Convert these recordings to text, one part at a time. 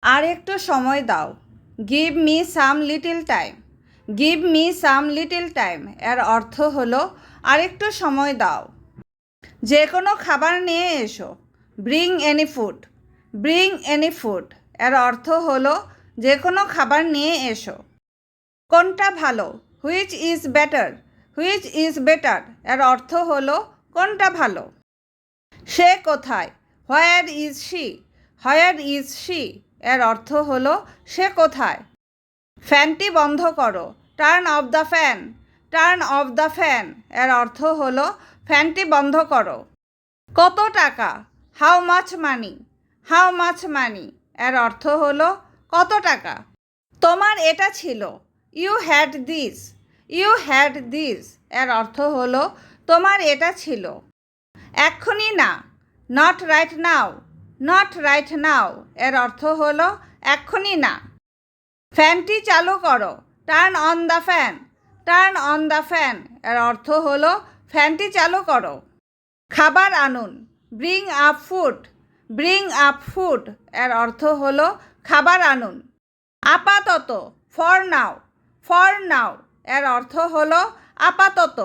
আর একটু সময় দাও। Give me some little time. Give me some little time এর অর্থ হলো আর একটু সময় দাও। যে কোনো খাবার নিয়ে এসো। Bring any food. Bring any food এর অর্থ হলো যে কোনো খাবার নিয়ে এসো। কোনটা ভালো? Which is better. Which is better এর অর্থ হলো কোনটা ভালো। সে কোথায়? Where is she. Where is she এর অর্থ হলো সে কোথায়। ফ্যানটি বন্ধ করো। Turn off the fan. Turn off the fan এর অর্থ হলো ফ্যানটি বন্ধ করো। কত টাকা? How much money. How much money এর অর্থ হলো কত টাকা। তোমার এটা ছিল। You had this. You had this এর অর্থ হলো তোমার এটা ছিল। এক্ষুনি না। Not right now. Not right now এর অর্থ হলো এক্ষুনি না। ফ্যানটি চালু করো। Turn on the fan. Turn on the fan এর অর্থ হলো ফ্যানটি চালু করো। খাবার আনুন। Bring up food. Bring up food এর অর্থ হলো খাবার আনুন। আপাতত। For now. ফর নাও এর অর্থ হলো আপাতত।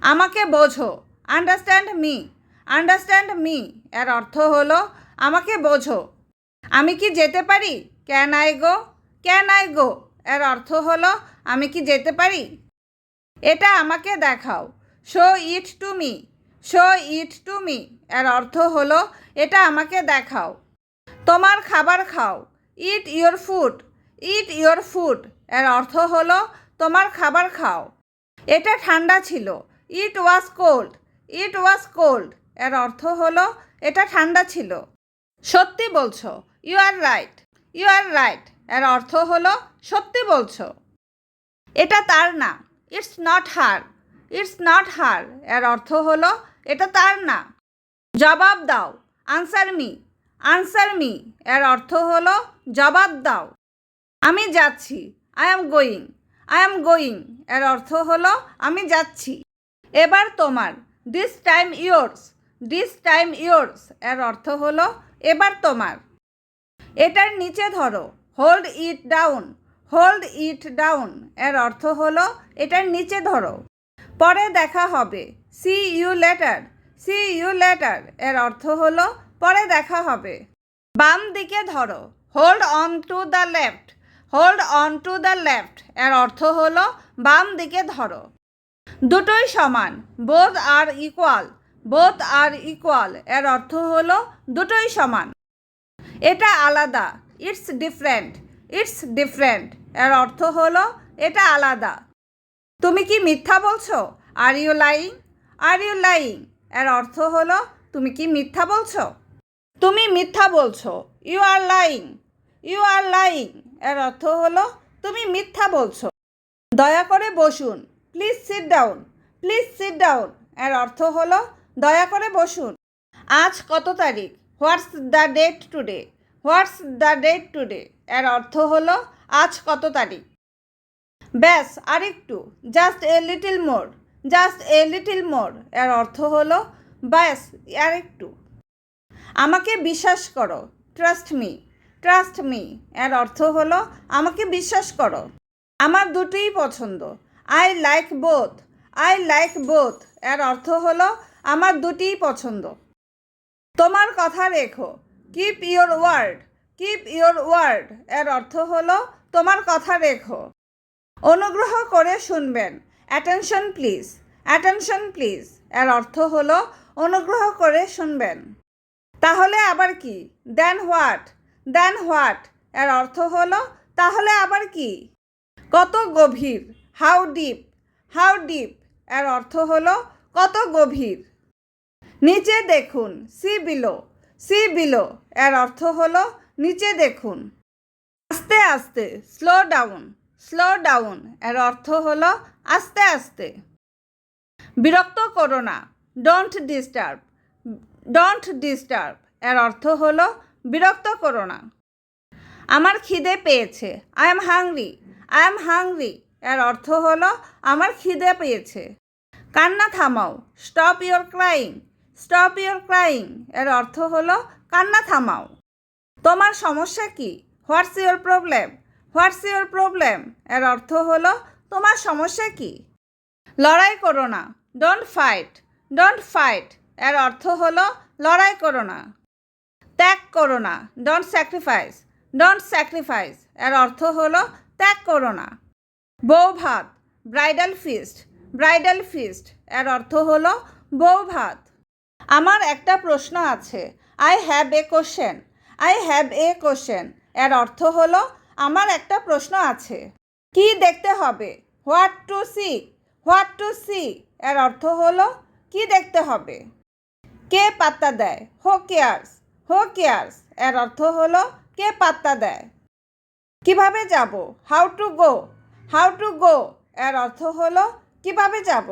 আমাকে বোঝো। Understand me. আন্ডারস্ট্যান্ড মি এর অর্থ হলো আমাকে বোঝো। আমি কি যেতে পারি? Can I go. Can I go এর অর্থ হলো আমি কি যেতে পারি। এটা আমাকে দেখাও। Show it to me. Show it to me এর অর্থ হলো এটা আমাকে দেখাও। তোমার খাবার খাও। It your food. It your food এর অর্থ হলো তোমার খাবার খাও। এটা ঠান্ডা ছিল। ইট ওয়াজ কোল্ড। ইট ওয়াজ কোল্ড এর অর্থ হলো এটা ঠান্ডা ছিল। সত্যি বলছো। You are right. You are right এর অর্থ হলো সত্যি বলছো। এটা তার না। It's not her. It's not her এর অর্থ হলো এটা তার না। জবাব দাও। Answer me. আনসার মি এর অর্থ হলো জবাব দাও। আমি যাচ্ছি। I am going. I am going এর অর্থ হলো আমি যাচ্ছি। এবার তোমার। This time yours. This time yours এর অর্থ হলো এবার তোমার। এটার নিচে ধরো। Hold it down. Hold it down এর অর্থ হলো এটার নিচে ধরো। পরে দেখা হবে। See you later. See you later এর অর্থ হলো পরে দেখা হবে। বাম দিকে ধরো। Hold on to the left. Hold on to the left এর অর্থ হলো বাম দিকে ধরো। দুটোই সমান। বোথ আর ইকুয়াল। বোথ আর ইকুয়াল এর অর্থ হলো দুটোই সমান। এটা আলাদা। It's different. ইটস ডিফারেন্ট এর অর্থ হলো এটা আলাদা। তুমি কি মিথ্যা বলছো? Are you lying. Are you lying এর অর্থ হলো তুমি কি মিথ্যা বলছো? তুমি মিথ্যা বলছো। You are lying. You are lying এর অর্থ হলো তুমি মিথ্যা বলছো। দয়া করে বসুন। Please sit down. Please sit down এর অর্থ হলো দয়া করে বসুন। আজ কত তারিখ? What's the date today. What's the date today এর অর্থ হলো আজ কত তারিখ। ব্যাস আরেকটু। Just a little more. Just a little more এর অর্থ হলো ব্যাস আরেকটু। আমাকে বিশ্বাস করো। Trust me. ট্রাস্ট মি এর অর্থ হলো আমাকে বিশ্বাস করো। আমার দুটোই পছন্দ। I like both. I like both এর অর্থ হলো আমার দুটিই পছন্দ। তোমার কথা রেখো। Keep your word. Keep your word এর অর্থ হলো তোমার কথা রেখো। অনুগ্রহ করে শুনবেন। Attention please. অ্যাটেনশন প্লিজ এর অর্থ হলো অনুগ্রহ করে শুনবেন। তাহলে আবার কি? দেন হোয়াট। দেন হোয়াট এর অর্থ হলো তাহলে আবার কি। কত গভীর। How deep. হাউ ডিপ এর অর্থ হলো কত গভীর। নিচে দেখুন। C below. সি বিলো এর অর্থ হলো নিচে দেখুন। আস্তে আস্তে। Slow down. স্লো ডাউন এর অর্থ হলো আস্তে আস্তে। বিরক্ত করো না। Don't disturb. ডোন্ট ডিস্টার্ব এর অর্থ হলো বিরক্ত করো না। আমার খিদে পেয়েছে। I am hungry. I am hungry এর অর্থ হলো আমার খিদে পেয়েছে। কান্না থামাও। Stop your crying. Stop your crying এর অর্থ হলো কান্না থামাও। তোমার সমস্যা কি? What's your problem? What's your problem এর অর্থ হলো তোমার সমস্যা কি? লড়াই করো না, ডোন্ট ফাইট। ডোন্ট ফাইট এর অর্থ হলো লড়াই করো না। ত্যাগ করো না, ডোন্ট স্যাক্রিফাইস। ডোন্ট স্যাক্রিফাইস এর অর্থ হলো ত্যাগ করো না। বউ ভাত, ব্রাইডাল ফিস্ট। ব্রাইডাল ফিস্ট এর অর্থ হলো বউ ভাত। আমার একটা প্রশ্ন আছে, I have a question. I have a question এর অর্থ হলো আমার একটা প্রশ্ন আছে। কি দেখতে হবে? What to see. What to see এর অর্থ হলো কি দেখতে হবে। কে পাত্তা দেয়? Who cares. হু কেয়ার্স এর অর্থ হলো কে পাত্তা দেয়। কিভাবে যাব? How to go. How to go এর অর্থ হলো কিভাবে যাব।